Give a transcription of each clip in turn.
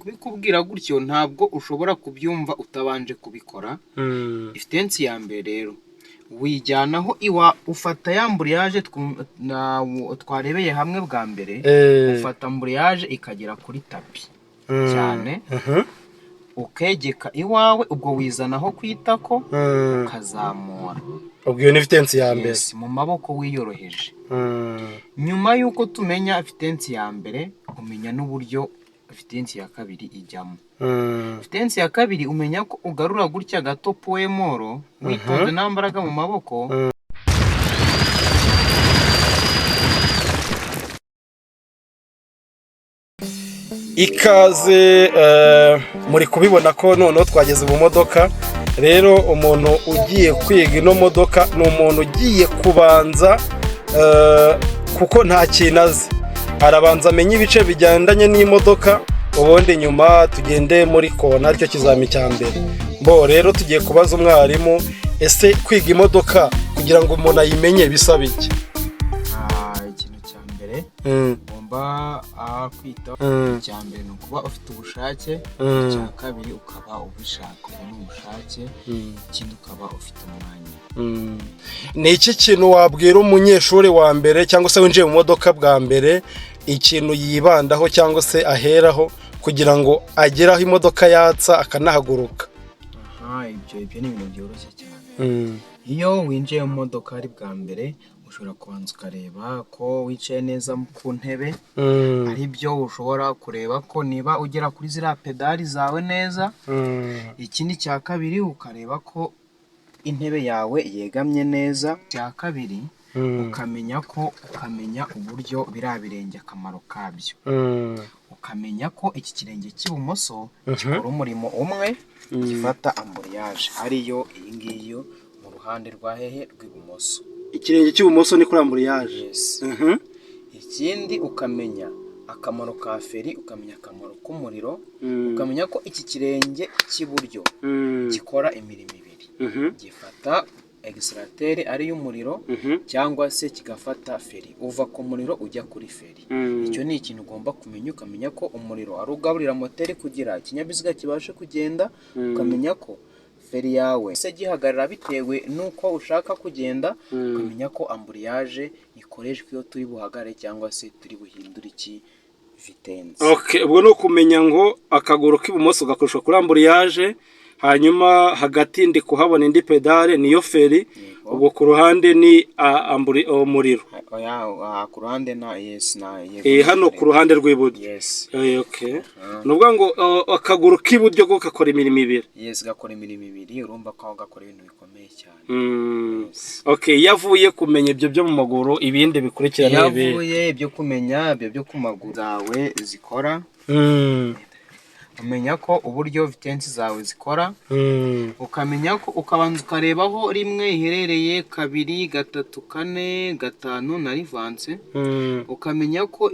kubikubwira gutyo ntabwo ushobora kubyumva utabanje kubikora. Ifitensi ya mbere rero wijyanaho ufata ya amburiyaje twarebeye hamwe bwa mbere, ufata amburiyaje ikagera kuri tapi cyane, ukegeka iwawe, ubwo wizanaho kwitako ukazamura. ubwo iyo ni ifitensi ya mbere mu maboko wiyoroheje. Nyuma y'uko tumenya ifitensi ya mbere, umenya n'uburyo ifitensi ya kabiri ijyamo. Ifitensi ya kabiri umenya ko ugarura gutya gato poemoro witonze nta mbaraga mu maboko. Ikaze muri kubibona ko noneho twageze mu modoka. Rero umuntu ugiye kwiga ino modoka ni umuntu ugiye kubanza kuko nta kintu azi, arabanza amenye ibice bigendanye n'imodoka, ubundi nyuma tugende muri kona, aricyo kizami cya mbere. Rero tugiye kubaza umwarimu, ese kwiga imodoka kugira ngo umuntu ayimenye bisaba iki? Ikintu cya mbere ugomba kwita, icya mbere ni ukuba ufite ubushake, icya kabiri ukaba ubishaka n'ubushake, ikindi ukaba ufite umwanya. Ni iki kintu wabwira umunyeshuri wa mbere cyangwa se winjiye mu modoka bwa mbere, ikintu yibandaho cyangwa se aheraho kugira ngo agere aho imodoka yatsa akanahaguruka? Ibyo ni ibintu byoroshye cyane. Iyo winjiye mu modoka ari bwa mbere, ushobora kubanza ukareba ko wicaye neza ku ntebe, ari byo ushobora kureba ko niba ugera kuri ziriya pedali zawe neza. Ikindi cya kabiri ukareba ko intebe yawe yegamye neza. Cya kabiri ukamenya uburyo biriya birenge akamaro kabyo, ukamenya ko iki kirenge cy'ibumoso gikora umurimo umwe, gifata amburiyaje ariyo iyi ngiyi mu ruhande rwa rw'ibumoso. Ikirenge cy'ibumoso ni kuri amburiyaje. Ikindi ukamenya akamaro ka feri, ukamenya akamaro k'umuriro, ukamenya ko iki kirenge cy'iburyo gikora imirimo ibiri, gifata egisitrateri ariyo umuriro, cyangwa se kigafata feri, uva ku muriro ujya kuri feri. Icyo ni ikintu ugomba kumenya, ukamenya ko umuriro ari ugaburira moteri kugira ikinyabiziga kibashe kugenda, ukamenya ko feri yawe se gihagarara bitewe nuko ushaka kugenda, ukamenya ko amburiyaje ikoreshwa iyo turi buhagare cyangwa se turi buhindure iki vitensi. Ubwo ni ukumenya ngo akaguru k'ibumoso gakoreshwa kuri amburiyaje, hanyuma hagati ndi kuhabona indi pedale niyo feri, ubwo ku ruhande ni umuriro. Ku ruhande hano ku ruhande rw'iburyo. Ni ukuvuga ngo akaguru k'iburyo ko gakora imirimo ibiri. Gakora imirimo ibiri, urumva ko gakora ibintu bikomeye cyane. Iyo avuye kumenya ibyo byo mu maguru, ibindi bikurikirana ibi. Iyo avuye ibyo kumenya ibyo byo ku maguru zawe zikora, umenya ko uburyo vitensi zawe zikora, ukamenya ko ukabanza ukarebaho rimwe iherereye, kabiri, gatatu, kane, gatanu na rivanse. Ukamenya ko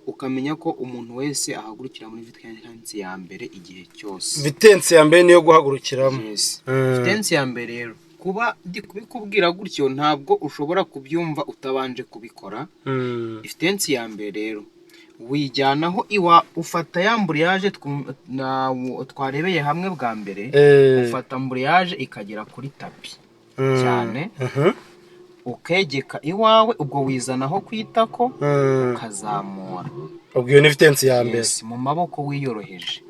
ukamenya ko umuntu wese ahagurukira muri vitensi ya mbere igihe cyose. Vitensi ya mbere niyo guhagurukiramo. Vitensi ya mbere rero kuba ndi kubikubwira gutyo ntabwo ushobora kubyumva utabanje kubikora. Vitensi ya mbere rero wijyanaho ufata ya amburiyaje twarebeye hamwe bwa mbere, ufata amburiyaje ikagera kuri tapi cyane, ukegeka iwawe, ubwo wizanaho kwitako ukazamura. ubwo iyo ni ifitensi ya mbere mu maboko wiyoroheje.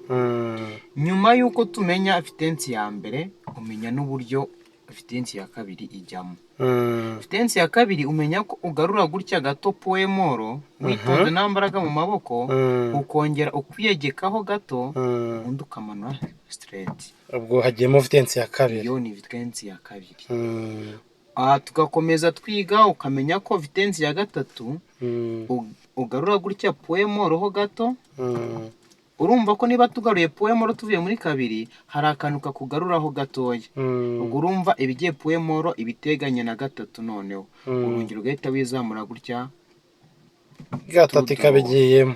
Nyuma y'uko tumenya ifitensi ya mbere, umenya n'uburyo ifitensi ya kabiri ijyamo. Ifitensi ya kabiri umenya ko ugarura gutya gato poemoro witonze nta mbaraga mu maboko, ukongera ukwiyegekaho gato, ubundi ukamanura straight. ubwo hagiyemo ifitensi ya kabiri. Iyo ni ifitensi ya kabiri. Tugakomeza twiga, ukamenya ko ifitensi ya gatatu ugarura gutya poemoro ho gato. Urumva ko niba tugaruye poemoro tuvuye muri kabiri, hari akantu kakugaruraho gatoya. Ubwo urumva ibigiye poemoro ibiteganye na gatatu, noneho urongera ugahita wizamura gutya, gatatu ikabigiyemo.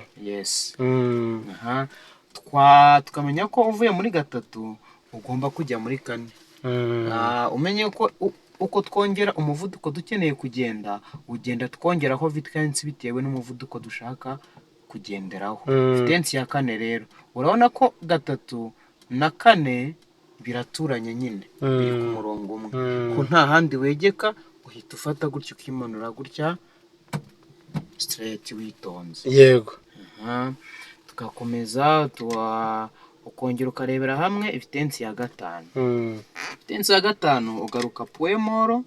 Tukamenya ko uvuye muri gatatu ugomba kujya muri kane. Umenye ko uko twongera umuvuduko dukeneye kugenda, ugenda twongeraho vitensi bitewe n'umuvuduko dushaka kugenderaho. Vitensi ya kane rero urabona ko 3 na 4 biraturanye nyine, biri ku murongo umwe, ko nta handi wegeka, uhita ufata gutyo ukimanura gutya straight witonze. Yego. Tugakomeza ukongera ukarebera hamwe vitensi ya 5. Vitensi ya 5 ugaruka puemoro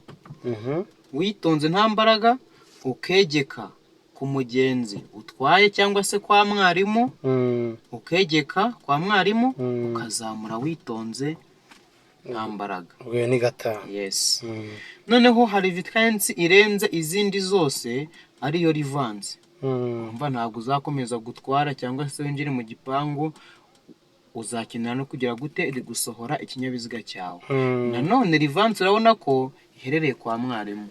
witonze nta mbaraga, ukegeka ku mugenzi utwaye cyangwa se kwa mwarimu, ukegeka kwa mwarimu, ukazamura witonze nta mbaraga. Uyu ni 5. Yes. Noneho hari vitensi irenze izindi zose ariyo rivanze. Umva ntabwo uzakomeza gutwara cyangwa se winjire mu gipangu, uzakenera no kugira gute gusohora ikinyabiziga cyawe. Nanone rivanze urabona ko iherereye kwa mwarimu.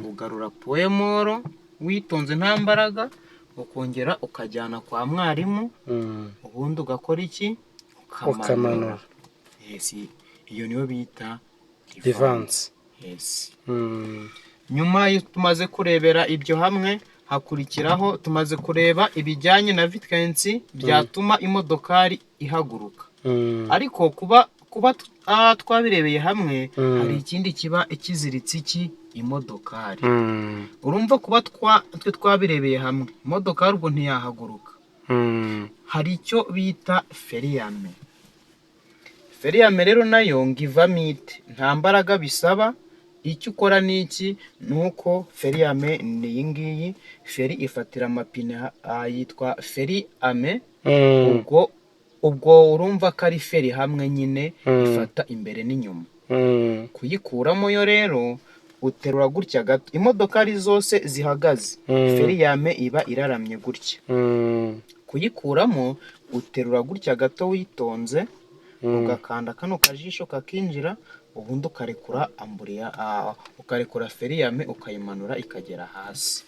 Ugarura puemoro witonze nta mbaraga, ukongera ukajyana kwa mwarimu, ubundi ugakora iki? Ukamanura. Yes, iyo niyo bita rivanze. Yes. Nyuma tumaze kurebera ibyo hamwe, hakurikiraho tumaze kureba ibijyanye na vitensi byatuma imodokari ihaguruka. Ariko kuba twabirebeye hamwe, hari ikindi kiba ikiziritse iki imodokari. Urumva kuba twabirebeye hamwe, imodokari ubwo ntiyahaguruka. Hari icyo bita feriyame. Feriyame rero nayo ngivamo ite, nta mbaraga bisaba. Icyo ukora ni iki? Nuko feriyame ni iyi ngiyi, feri ifatira amapine yitwa feriyame. Ubwo urumva ko ari feri hamwe nyine, ifata imbere n'inyuma. Kuyikuramo yo rero uterura gutya gato, imodokari zose zihagaze, feriyame iba iraramye gutya. Kuyikuramo uterura gutya gato witonze, ugakanda kano kajisho kakinjira, ubundi ukarekura feriyame ukayimanura ikagera hasi.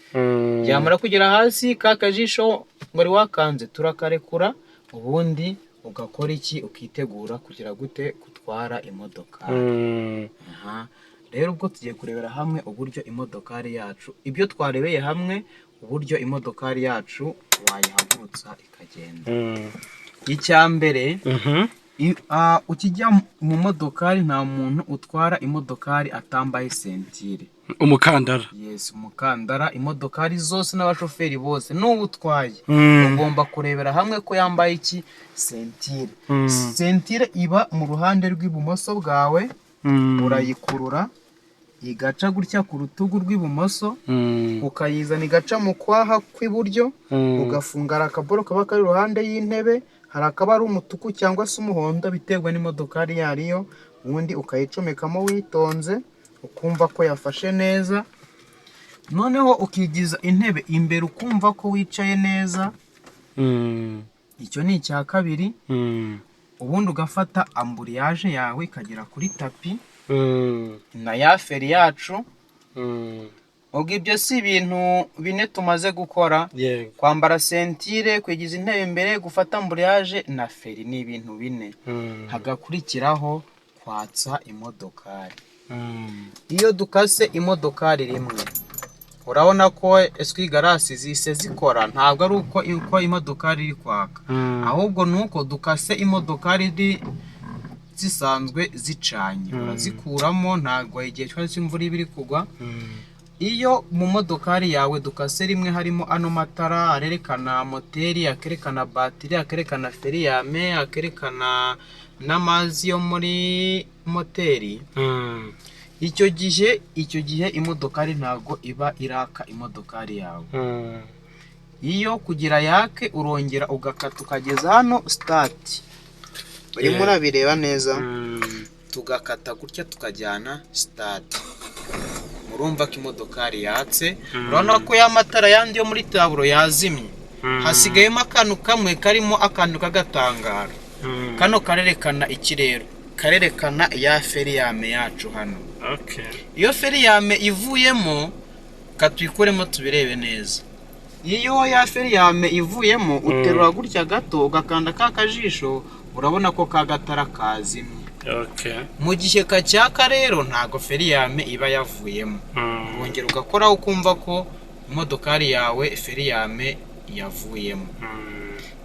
Yamara kugera hasi, ka kajisho wari wakanze turakarekura, ubundi ugakora iki? Ukitegura kugira gute gutwara imodokari. Rero ubwo tugiye kurebera hamwe uburyo imodokari yacu, ibyo twarebeye hamwe, uburyo imodokari yacu wayihagurutsa ikagenda. Icya mbere, ukijya mu modokari nta muntu utwara imodokari atambaye sentire. Umukandara. Yes, umukandara. Imodokari zose n'abashoferi bose n'ubu utwaye ugomba kurebera hamwe ko yambaye iki? Sentire. Sentire iba mu ruhande rw'ibumoso bwawe, urayikurura igaca gutya ku rutugu rw'ibumoso, ukayizana igaca mu kwaha kw'iburyo, ugafungara akaboro kaba kari iruhande y'intebe, hari akaba ari umutuku cyangwa se umuhondo biterwa n'imodokari yariyo, ubundi ukayicomekamo witonze, ukumva ko yafashe neza. Noneho ukigiza intebe imbere ukumva ko wicaye neza. Icyo ni icya kabiri. Ubundi ugafata amburiyaje yawe ikagera kuri tapi na ya feri yacu. Ubwo ibyo si ibintu bine tumaze gukora. Kwambara sentire, kwigiza intebe imbere, gufata amburiyaje na feri, ni ibintu bine. Hagakurikiraho kwatsa imodokari. Iyo dukase imodokari rimwe, urabona ko eswigarasi zise zikora, ntabwo ari uko imodokari iri kwaka, ahubwo nuko dukase imodokari zisanzwe zicanye. Urazikuramo, ntabwo igihe cyose imvura iba iri kugwa. Iyo mu modokari yawe dukase rimwe, harimo ano matara arerekana moteri, akerekana batiri, akerekana feriyame, akerekana n'amazi yo muri moteri, icyo gihe imodokari ntabwo iba iraka imodokari yawe. Iyo kugira yake urongera ugakata ukageza hano start. Urimo urabireba neza, tugakata gutya tukajyana start. Murumva ko imodokari yatse. Urabona ko ya matara yandi yo muri taburo yazimye, hasigayemo akantu kamwe karimo akantu kagatangara. Kano karerekana iki rero? Karerekana ya feriyame yacu hano. Iyo feriyame ivuyemo, katuyikuremo tubirebe neza. Iyo ya feriyame ivuyemo, uterura gutya gato ugakanda ka kajisho, urabona ko ka gatara kazimye. Mu gihe kacyaka rero ntago feriyame iba yavuyemo. Wongera ugakoraho ukumva ko imodokari yawe feriyame yavuyemo.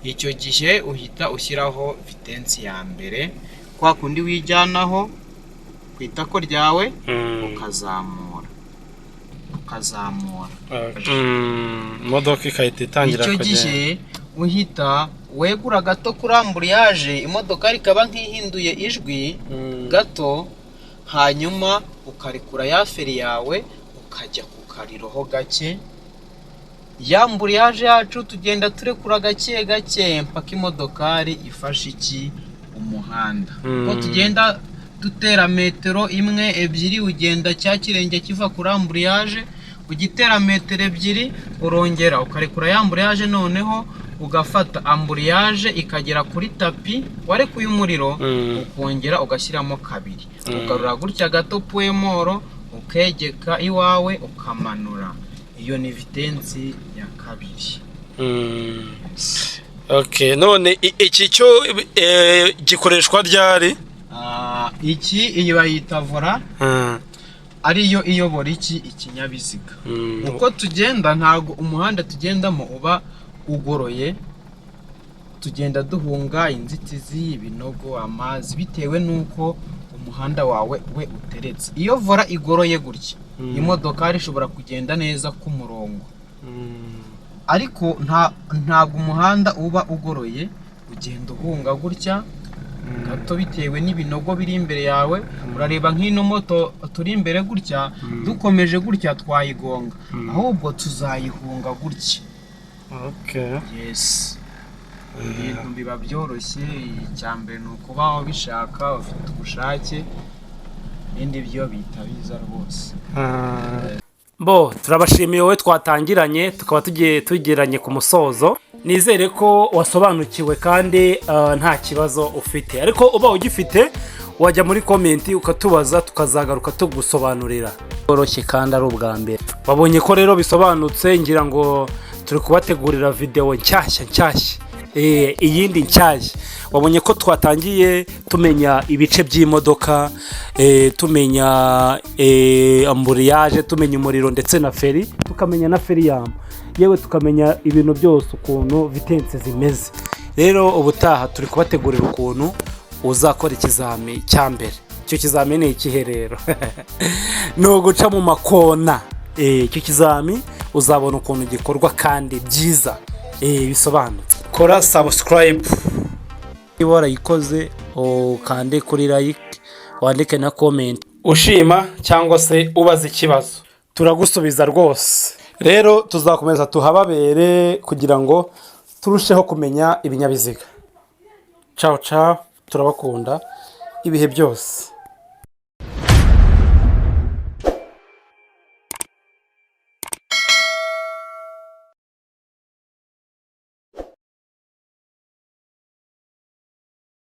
Icyo gihe uhita ushyiraho vitensi ya mbere, kwa kundi wijyanaho ku itako ryawe ukazamura imodoka ikahita itangira kugenda. Icyo gihe uhita wegura gato kuri amburiyaje, imodoka rikaba nk'ihinduye ijwi gato, hanyuma ukarekura ya feri yawe ukajya ku kariroho gake. Ya amburiyaje yacu tugenda turekura gake gake mpaka imodokari ifashe umuhanda. Uko tugenda dutera metero imwe ebyiri, ugenda cya kirenge kiva kuri amburiyaje, ugitera metero ebyiri urongera ukarekura ya amburiyaje, noneho ugafata amburiyaje ikagera kuri tapi warekuye umuriro, ukongera ugashyiramo kabiri, ugarura gutya gato puwemoro, ukegeka iwawe ukamanura. Iyo ni vitensi ya kabiri. Okay, none iki cyo gikoreshwa ryari? Iyi bayita vola, ariyo iyobora ikinyabiziga. Uko tugenda ntago umuhanda tugendamo uba ugoroye, tugenda duhunga inzitizi, ibinogo, amazi, bitewe nuko umuhanda wawe we uteretse. Iyo vola igoroye gutya, imodoka ishobora kugenda neza ku murongo. Ariko ntabwo umuhanda uba ugoroye, ugenda uhunga gutya gato bitewe n'ibinogo biri imbere yawe. Urareba nk'ino moto turi imbere gutya, dukomeje gutya twayigonga, ahubwo tuzayihunga gutya. Okay. Yes. Ibintu biba byoroshye. Icya mbere ni ukuba wabishaka, ufite ubushake, ibindi byo bihita biza rwose. Turabashimiye wowe twatangiranye, tukaba tugeranye ku musozo. Nizere ko wasobanukiwe kandi nta kibazo ufite, ariko uba ugifite wajya muri komenti ukatubaza, tukazagaruka tugusobanurira. Byoroshye kandi ari ubwa mbere. Babonye ko rero bisobanutse, ngira ngo turi kubategurira video nshyashya, iyindi nshyashya. Wabonye ko twatangiye tumenya ibice by'imodoka, tumenya amburiyaje, tumenya umuriro ndetse na feri, tukamenya na feri yamu, yewe tukamenya ibintu byose ukuntu vitensi zimeze. Rero ubutaha turi kubategurira ukuntu uzakora ikizami cya mbere. Icyo kizami ni ikihe rero? Ni uguca mu makona. Icyo kizami uzabona ukuntu gikorwa kandi byiza bisobanutse. Kora subscribe, niba warayikoze ukande kuri like, wandike na comment ushima cyangwa se ubaza ikibazo, turagusubiza rwose. Rero tuzakomeza tuhababere kugira ngo turusheho kumenya ibinyabiziga. Ciao, turabakunda ibihe byose.